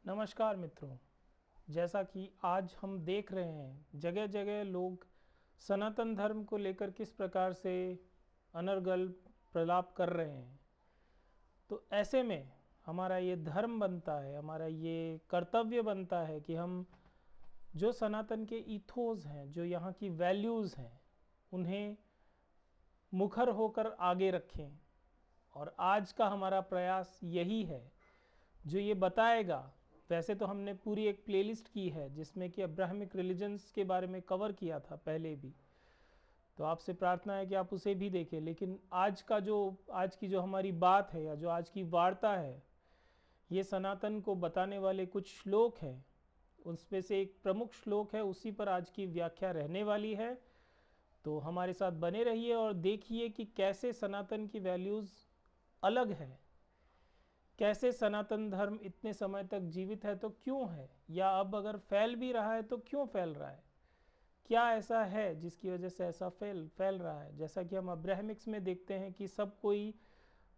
नमस्कार मित्रों। जैसा कि आज हम देख रहे हैं जगह जगह लोग सनातन धर्म को लेकर किस प्रकार से अनर्गल प्रलाप कर रहे हैं, तो ऐसे में हमारा ये धर्म बनता है, हमारा ये कर्तव्य बनता है कि हम जो सनातन के ईथोस हैं, जो यहाँ की वैल्यूज़ हैं, उन्हें मुखर होकर आगे रखें। और आज का हमारा प्रयास यही है जो ये बताएगा। वैसे तो हमने पूरी एक प्लेलिस्ट की है जिसमें कि अब्राहमिक रिलीजन्स के बारे में कवर किया था पहले भी, तो आपसे प्रार्थना है कि आप उसे भी देखें। लेकिन आज की जो हमारी बात है या जो आज की वार्ता है, ये सनातन को बताने वाले कुछ श्लोक हैं। उनमें से एक प्रमुख श्लोक है, उसी पर आज की व्याख्या रहने वाली है। तो हमारे साथ बने रहिए और देखिए कि कैसे सनातन की वैल्यूज़ अलग है, कैसे सनातन धर्म इतने समय तक जीवित है तो क्यों है, या अब अगर फैल भी रहा है तो क्यों फैल रहा है, क्या ऐसा है जिसकी वजह से ऐसा फैल रहा है। जैसा कि हम अब्राहमिक्स में देखते हैं कि सब कोई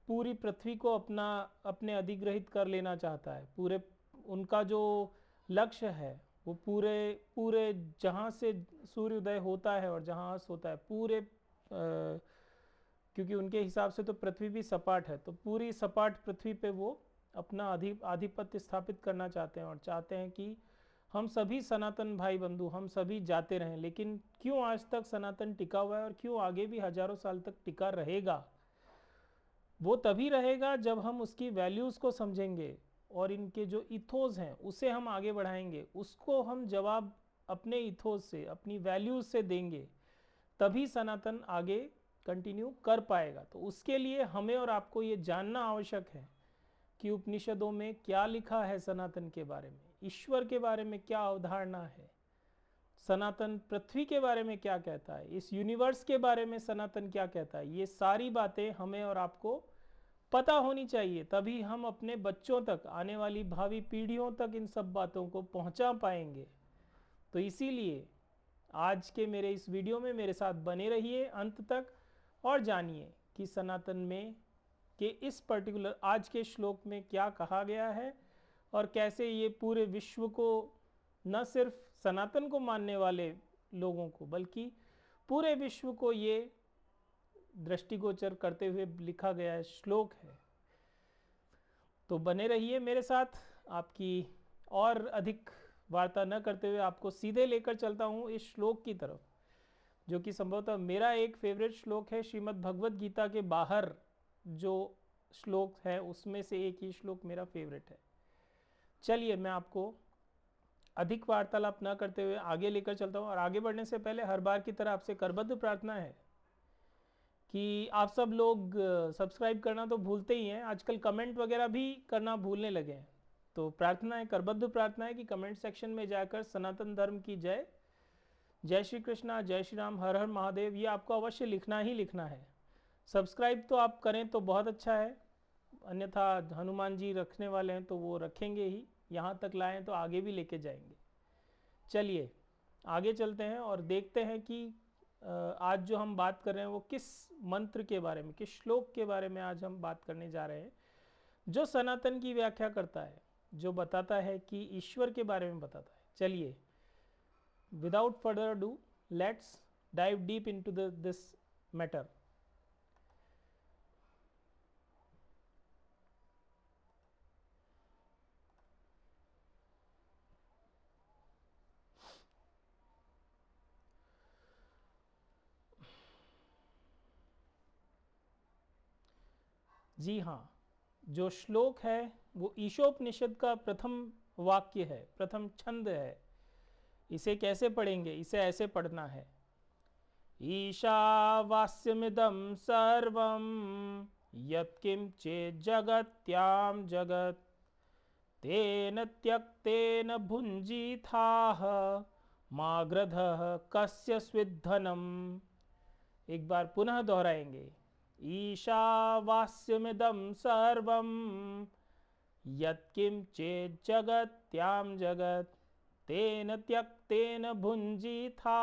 पूरी पृथ्वी को अपने अधिग्रहित कर लेना चाहता है। पूरे उनका जो लक्ष्य है वो पूरे जहाँ से सूर्योदय होता है और जहाँ अस्त होता है क्योंकि उनके हिसाब से तो पृथ्वी भी सपाट है, तो पूरी सपाट पृथ्वी पे वो अपना आधिपत्य स्थापित करना चाहते हैं और चाहते हैं कि हम सभी सनातन भाई बंधु हम सभी जाते रहें। लेकिन क्यों आज तक सनातन टिका हुआ है और क्यों आगे भी हजारों साल तक टिका रहेगा? वो तभी रहेगा जब हम उसकी वैल्यूज़ को समझेंगे और इनके जो इथोस हैं उसे हम आगे बढ़ाएंगे, उसको हम जवाब अपने इथोस से, अपनी वैल्यूज़ से देंगे, तभी सनातन आगे कंटिन्यू कर पाएगा। तो उसके लिए हमें और आपको ये जानना आवश्यक है कि उपनिषदों में क्या लिखा है सनातन के बारे में, ईश्वर के बारे में क्या अवधारणा है, सनातन पृथ्वी के बारे में क्या कहता है, इस यूनिवर्स के बारे में सनातन क्या कहता है। ये सारी बातें हमें और आपको पता होनी चाहिए, तभी हम अपने बच्चों तक, आने वाली भावी पीढ़ियों तक इन सब बातों को पहुंचा पाएंगे। तो इसीलिए आज के मेरे इस वीडियो में मेरे साथ बने रहिए अंत तक और जानिए कि सनातन में के इस पर्टिकुलर आज के श्लोक में क्या कहा गया है और कैसे ये पूरे विश्व को, न सिर्फ सनातन को मानने वाले लोगों को बल्कि पूरे विश्व को ये दृष्टिगोचर करते हुए लिखा गया श्लोक है। तो बने रहिए मेरे साथ। आपकी और अधिक वार्ता न करते हुए आपको सीधे लेकर चलता हूँ इस श्लोक की तरफ, जो कि संभवतः मेरा एक फेवरेट श्लोक है। श्रीमद् भगवद गीता के बाहर जो श्लोक है उसमें से एक ही श्लोक मेरा फेवरेट है। चलिए मैं आपको अधिक वार्तालाप न करते हुए आगे लेकर चलता हूँ। और आगे बढ़ने से पहले हर बार की तरह आपसे करबद्ध प्रार्थना है कि आप सब लोग सब्सक्राइब करना तो भूलते ही हैं, आजकल कमेंट वगैरह भी करना भूलने लगे हैं। तो प्रार्थना है, करबद्ध प्रार्थना है कि कमेंट सेक्शन में जाकर सनातन धर्म की जय, जय श्री कृष्णा, जय श्री राम, हर हर महादेव, ये आपको अवश्य लिखना ही लिखना है। सब्सक्राइब तो आप करें तो बहुत अच्छा है, अन्यथा हनुमान जी रखने वाले हैं तो वो रखेंगे ही, यहाँ तक लाएं तो आगे भी लेके जाएंगे। चलिए आगे चलते हैं और देखते हैं कि आज जो हम बात कर रहे हैं वो किस मंत्र के बारे में, किस श्लोक के बारे में आज हम बात करने जा रहे हैं, जो सनातन की व्याख्या करता है, जो बताता है कि ईश्वर के बारे में बताता है। चलिए without further do let's dive deep into this matter. जी हाँ, जो श्लोक है वो ईशोपनिषद का प्रथम वाक्य है, प्रथम छंद है। इसे कैसे पढ़ेंगे? इसे ऐसे पढ़ना है, ईशावास्यमिदं सर्वं यत्किंचित् जगत्यां जगत् तेन त्यक्तेन भुञ्जीथाः माग्रधः कस्य स्विद्धनम्। एक बार पुनः दोहराएंगे, ईशावास्यमिदं सर्वं यत्किंचित् जगत्यां जगत् तेन त्यक्तेन भुञ्जीथा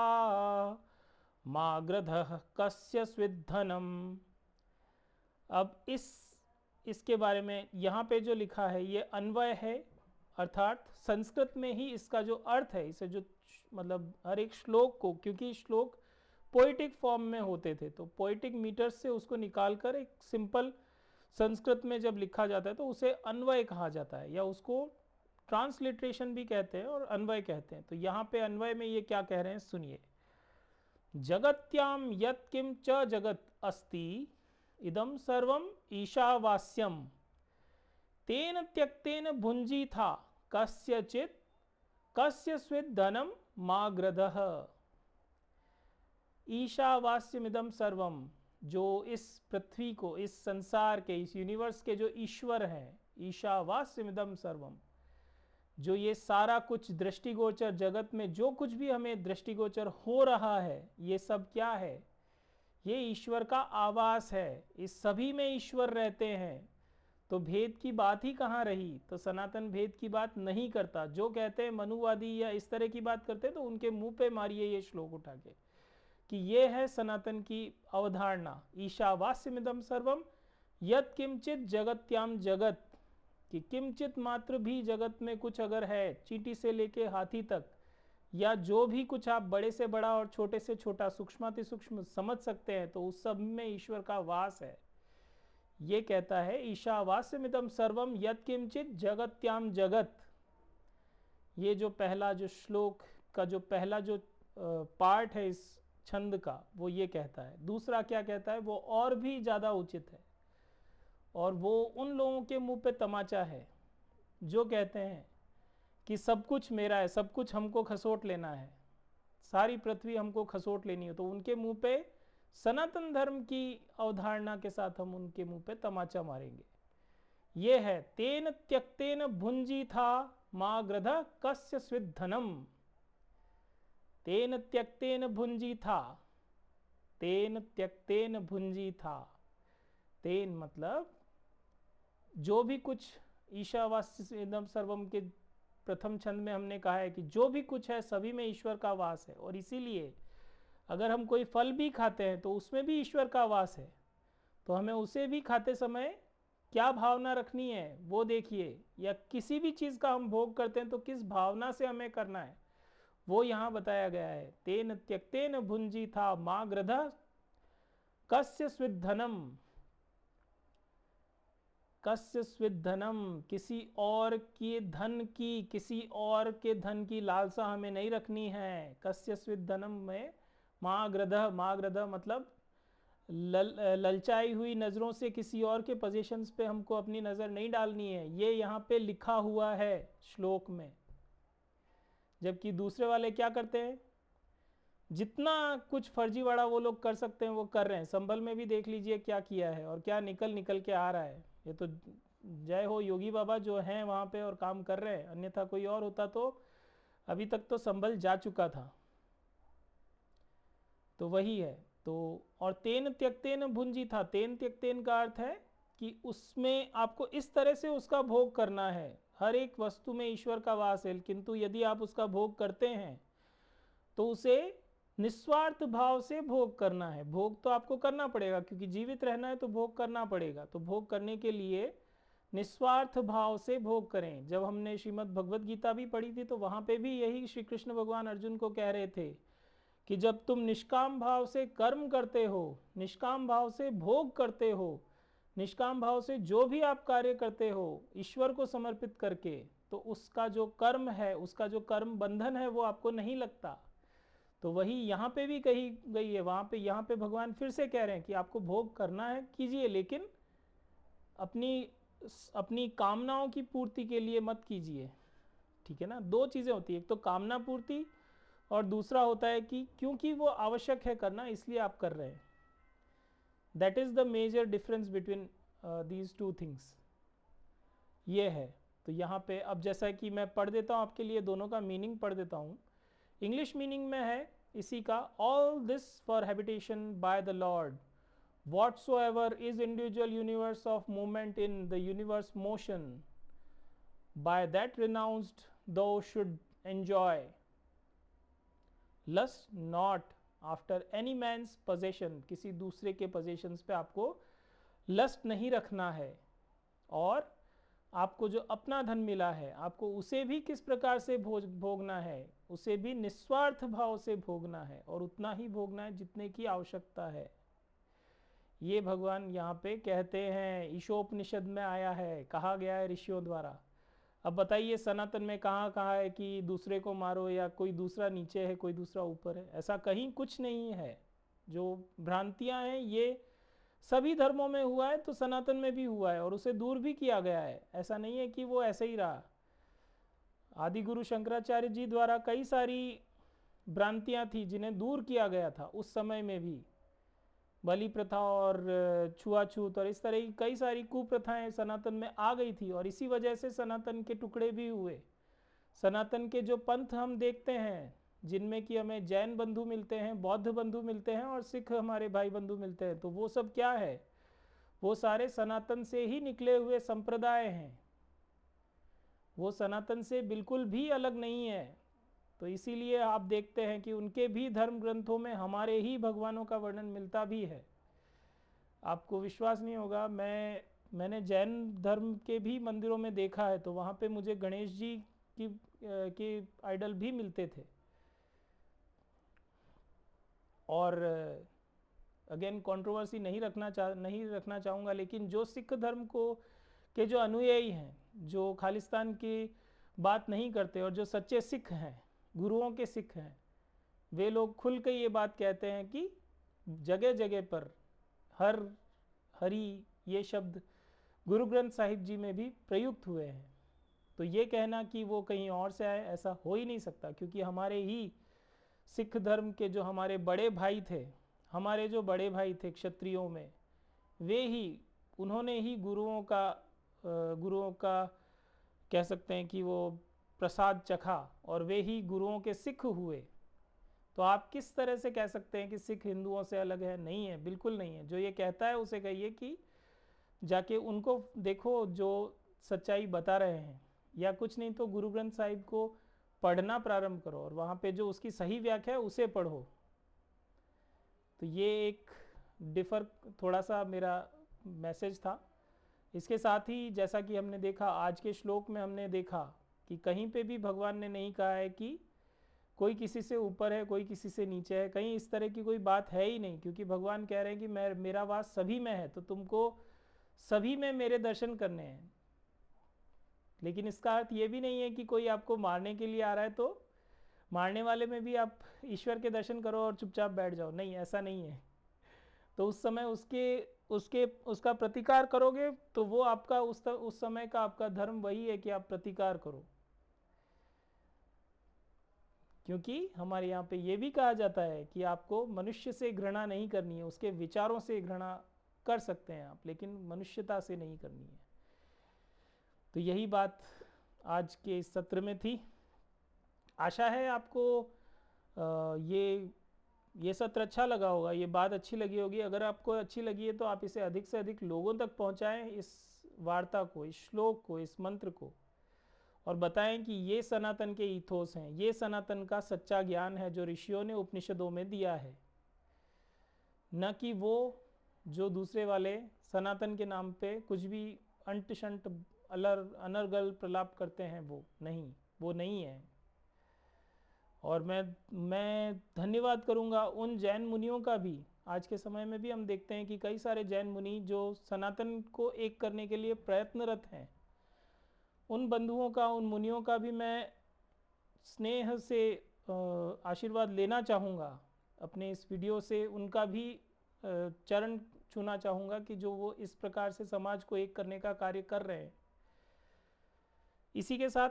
माग्रधः कस्य स्विद्धनम्। अब इसके बारे में यहाँ पे जो लिखा है ये अन्वय है अर्थात संस्कृत में ही इसका जो अर्थ है, इसे जो मतलब हर एक श्लोक को, क्योंकि श्लोक पोइटिक फॉर्म में होते थे तो पोइटिक मीटर्स से उसको निकालकर एक सिंपल संस्कृत में जब लिखा जाता है तो उसे अन्वय कहा जाता है, या उसको ट्रांसलिट्रेशन भी कहते हैं और अन्वय कहते हैं। तो यहाँ पे अन्वय में ये क्या कह रहे हैं सुनिए। जगत्याम यत् किम च जगत अस्ति इदम सर्वम ईशावास्यम तेन त्यक्तेन भुंजी था कस्यचित् कस्यस्वित् धनम माग्रदः। ईशावास्यमिदम सर्वम, जो इस पृथ्वी को, इस संसार के, इस यूनिवर्स के जो ईश्वर हैं, ईशावास्यमिदम सर्वम, जो ये सारा कुछ दृष्टिगोचर जगत में जो कुछ भी हमें दृष्टिगोचर हो रहा है, ये सब क्या है? ये ईश्वर का आवास है। इस सभी में ईश्वर रहते हैं। तो भेद की बात ही कहाँ रही? तो सनातन भेद की बात नहीं करता। जो कहते हैं मनुवादी या इस तरह की बात करते हैं तो उनके मुंह पे मारिए ये श्लोक उठा के कि ये है सनातन की अवधारणा। ईशावास्यमिदम सर्वम यत् किंचित जगत्याम जगत, कि किंचित मात्र भी जगत में कुछ अगर है, चींटी से लेके हाथी तक, या जो भी कुछ आप बड़े से बड़ा और छोटे से छोटा, सूक्ष्माति सूक्ष्म समझ सकते हैं, तो उस सब में ईश्वर का वास है। ये कहता है ईशावास्यमिदम सर्वम यत् किंचित जगत्याम जगत। ये जो पहला जो श्लोक का जो पहला जो पार्ट है इस छंद का, वो ये कहता है। दूसरा क्या कहता है? वो और भी ज़्यादा उचित है, और वो उन लोगों के मुंह पे तमाचा है जो कहते हैं कि सब कुछ मेरा है, सब कुछ हमको खसोट लेना है, सारी पृथ्वी हमको खसोट लेनी है। तो उनके मुंह पे सनातन धर्म की अवधारणा के साथ हम उनके मुंह पे तमाचा मारेंगे। ये है तेन त्यक्तेन भुंजी था माग्रध कस्य स्वित् धनम। तेन त्यक्तेन भुंजी था, तेन त्यक्तेन भुंजी था। तेन मतलब जो भी कुछ, ईशावास्यमिदं सर्वम के प्रथम छंद में हमने कहा है कि जो भी कुछ है सभी में ईश्वर का वास है। और इसीलिए अगर हम कोई फल भी खाते हैं तो उसमें भी ईश्वर का वास है। तो हमें उसे भी खाते समय क्या भावना रखनी है वो देखिए, या किसी भी चीज़ का हम भोग करते हैं तो किस भावना से हमें करना है वो यहाँ बताया गया है। तेन त्यक्तेन भुंजी था माग्रध कस्य स्वित् धनम। कस्य स्वित् धनम, किसी और के धन की, किसी और के धन की लालसा हमें नहीं रखनी है। कस्य स्वित् धनम में माग्रध, माग्रध मतलब ललचाई हुई नज़रों से किसी और के पोजीशंस पे हमको अपनी नज़र नहीं डालनी है। ये यहाँ पे लिखा हुआ है श्लोक में। जबकि दूसरे वाले क्या करते हैं? जितना कुछ फर्जीवाड़ा वो लोग कर सकते हैं वो कर रहे हैं। संभल में भी देख लीजिए क्या किया है और क्या निकल निकल के आ रहा है। ये तो जय हो योगी बाबा जो हैं वहाँ पे और काम कर रहे हैं, अन्यथा कोई और होता तो अभी तक तो संभल जा चुका था। तो वही है। तो और तेन त्यक्तेन भुंजी था, तेन त्यक्तेन का अर्थ है कि उसमें आपको इस तरह से उसका भोग करना है। हर एक वस्तु में ईश्वर का वास है, किंतु यदि आप उसका भोग करते हैं तो उसे निस्वार्थ भाव से भोग करना है। भोग तो आपको करना पड़ेगा क्योंकि जीवित रहना है तो भोग करना पड़ेगा। तो भोग करने के लिए निस्वार्थ भाव से भोग करें। जब हमने श्रीमद् भगवद गीता भी पढ़ी थी तो वहाँ पे भी यही श्री कृष्ण भगवान अर्जुन को कह रहे थे कि जब तुम निष्काम भाव से कर्म करते हो, निष्काम भाव से भोग करते हो, निष्काम भाव से जो भी आप कार्य करते हो ईश्वर को समर्पित करके, तो उसका जो कर्म है, उसका जो कर्म बंधन है वो आपको नहीं लगता। तो वही यहाँ पे भी कही गई है। वहाँ पे, यहाँ पे भगवान फिर से कह रहे हैं कि आपको भोग करना है कीजिए, लेकिन अपनी कामनाओं की पूर्ति के लिए मत कीजिए। ठीक है ना? दो चीज़ें होती है, एक तो कामना पूर्ति और दूसरा होता है कि क्योंकि वो आवश्यक है करना इसलिए आप कर रहे हैं। That is the major difference between these two things. ये है। तो यहाँ पे अब जैसा कि मैं पढ़ देता हूँ आपके लिए, दोनों का मीनिंग पढ़ देता हूँ। इंग्लिश मीनिंग में है इसी का, all this for habitation by the Lord whatsoever is individual universe of movement in the universe motion by that renounced thou should enjoy lust not after any man's possession। किसी दूसरे के possessions पे आपको lust नहीं रखना है। और आपको जो अपना धन मिला है आपको उसे भी किस प्रकार से भोगना है, उसे भी निस्वार्थ भाव से भोगना है और उतना ही भोगना है जितने की आवश्यकता है। ये भगवान यहाँ पे कहते हैं, ईशोपनिषद में आया है, कहा गया है ऋषियों द्वारा। अब बताइए सनातन में कहाँ कहा है कि दूसरे को मारो या कोई दूसरा नीचे है कोई दूसरा ऊपर है? ऐसा कहीं कुछ नहीं है। जो भ्रांतियाँ हैं ये सभी धर्मों में हुआ है तो सनातन में भी हुआ है और उसे दूर भी किया गया है। ऐसा नहीं है कि वो ऐसे ही रहा। आदि गुरु शंकराचार्य जी द्वारा कई सारी भ्रांतियाँ थी जिन्हें दूर किया गया था उस समय में भी। बलि प्रथा और छुआछूत और इस तरह की कई सारी कुप्रथाएं सनातन में आ गई थी और इसी वजह से सनातन के टुकड़े भी हुए। सनातन के जो पंथ हम देखते हैं जिनमें कि हमें जैन बंधु मिलते हैं, बौद्ध बंधु मिलते हैं और सिख हमारे भाई बंधु मिलते हैं, तो वो सब क्या है? वो सारे सनातन से ही निकले हुए संप्रदाय हैं। वो सनातन से बिल्कुल भी अलग नहीं है। तो इसीलिए आप देखते हैं कि उनके भी धर्म ग्रंथों में हमारे ही भगवानों का वर्णन मिलता भी है। आपको विश्वास नहीं होगा, मैंने जैन धर्म के भी मंदिरों में देखा है तो वहाँ पे मुझे गणेश जी की आइडल भी मिलते थे। और अगेन कंट्रोवर्सी नहीं रखना चाहूँगा, लेकिन जो सिख धर्म को के जो अनुयायी हैं, जो खालिस्तान की बात नहीं करते और जो सच्चे सिख हैं, गुरुओं के सिख हैं, वे लोग खुल के ये बात कहते हैं कि जगह जगह पर हर हरि ये शब्द गुरु ग्रंथ साहिब जी में भी प्रयुक्त हुए हैं। तो ये कहना कि वो कहीं और से आए, ऐसा हो ही नहीं सकता, क्योंकि हमारे ही सिख धर्म के जो हमारे बड़े भाई थे, हमारे जो बड़े भाई थे क्षत्रियों में, वे ही उन्होंने ही गुरुओं का कह सकते हैं कि वो प्रसाद चखा और वे ही गुरुओं के सिख हुए। तो आप किस तरह से कह सकते हैं कि सिख हिंदुओं से अलग है? नहीं है, बिल्कुल नहीं है। जो ये कहता है उसे कहिए कि जाके उनको देखो जो सच्चाई बता रहे हैं, या कुछ नहीं तो गुरु ग्रंथ साहिब को पढ़ना प्रारंभ करो और वहाँ पे जो उसकी सही व्याख्या है उसे पढ़ो। तो ये एक थोड़ा सा मेरा मैसेज था। इसके साथ ही जैसा कि हमने देखा आज के श्लोक में, हमने देखा कि कहीं पे भी भगवान ने नहीं कहा है कि कोई किसी से ऊपर है कोई किसी से नीचे है, कहीं इस तरह की कोई बात है ही नहीं, क्योंकि भगवान कह रहे हैं कि मेरा वास सभी में है, तो तुमको सभी में मेरे दर्शन करने हैं। लेकिन इसका अर्थ ये भी नहीं है कि कोई आपको मारने के लिए आ रहा है तो मारने वाले में भी आप ईश्वर के दर्शन करो और चुपचाप बैठ जाओ, नहीं, ऐसा नहीं है। तो उस समय उसका प्रतिकार करोगे तो वो आपका उस समय का आपका धर्म वही है कि आप प्रतिकार करो। क्योंकि हमारे यहाँ पे ये भी कहा जाता है कि आपको मनुष्य से घृणा नहीं करनी है, उसके विचारों से घृणा कर सकते हैं आप, लेकिन मनुष्यता से नहीं करनी है। तो यही बात आज के इस सत्र में थी। आशा है आपको ये सत्र अच्छा लगा होगा, ये बात अच्छी लगी होगी। अगर आपको अच्छी लगी है तो आप इसे अधिक से अधिक लोगों तक पहुंचाएं, इस वार्ता को, इस श्लोक को, इस मंत्र को, और बताएं कि ये सनातन के ईथोस हैं, ये सनातन का सच्चा ज्ञान है जो ऋषियों ने उपनिषदों में दिया है, न कि वो जो दूसरे वाले सनातन के नाम पे कुछ भी अंट शंट अनर्गल प्रलाप करते हैं, वो नहीं है। और मैं धन्यवाद करूंगा उन जैन मुनियों का भी। आज के समय में भी हम देखते हैं कि कई सारे जैन मुनि जो सनातन को एक करने के लिए प्रयत्नरत हैं, उन बंधुओं का, उन मुनियों का भी मैं स्नेह से आशीर्वाद लेना चाहूँगा। अपने इस वीडियो से उनका भी चरण छूना चाहूँगा कि जो वो इस प्रकार से समाज को एक करने का कार्य कर रहे हैं। इसी के साथ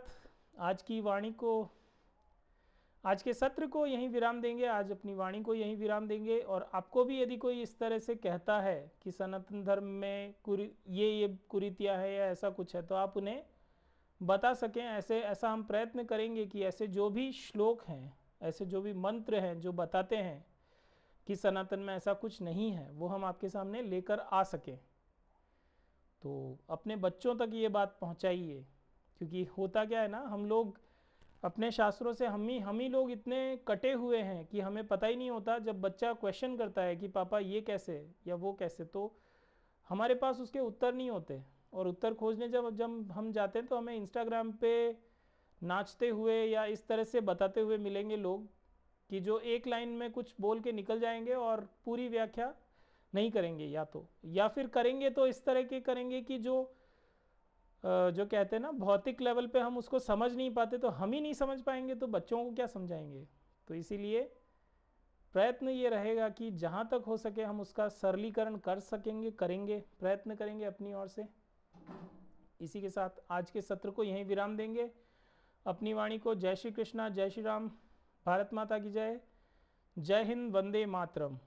आज के सत्र को यहीं विराम देंगे, आज अपनी वाणी को यहीं विराम देंगे। और आपको भी यदि कोई इस तरह से कहता है कि सनातन धर्म में ये कुरीतियाँ है या ऐसा कुछ है, तो आप उन्हें बता सकें। ऐसा हम प्रयत्न करेंगे कि ऐसे जो भी श्लोक हैं, ऐसे जो भी मंत्र हैं जो बताते हैं कि सनातन में ऐसा कुछ नहीं है, वो हम आपके सामने लेकर आ सकें। तो अपने बच्चों तक ये बात पहुंचाइए, क्योंकि होता क्या है ना, हम लोग अपने शास्त्रों से हम ही लोग इतने कटे हुए हैं कि हमें पता ही नहीं होता। जब बच्चा क्वेश्चन करता है कि पापा ये कैसे या वो कैसे, तो हमारे पास उसके उत्तर नहीं होते और उत्तर खोजने जब जब हम जाते हैं तो हमें इंस्टाग्राम पे नाचते हुए या इस तरह से बताते हुए मिलेंगे लोग कि जो एक लाइन में कुछ बोल के निकल जाएंगे और पूरी व्याख्या नहीं करेंगे, या फिर करेंगे तो इस तरह के करेंगे कि जो कहते हैं ना भौतिक लेवल पे हम उसको समझ नहीं पाते, तो हम ही नहीं समझ पाएंगे तो बच्चों को क्या समझाएंगे। तो इसीलिए प्रयत्न ये रहेगा कि जहाँ तक हो सके हम उसका सरलीकरण कर सकेंगे, करेंगे, प्रयत्न करेंगे अपनी ओर से। इसी के साथ आज के सत्र को यहीं विराम देंगे। अपनी वाणी को जय श्री कृष्णा, जय श्री राम, भारत माता की जय, जय हिंद, वंदे मातरम।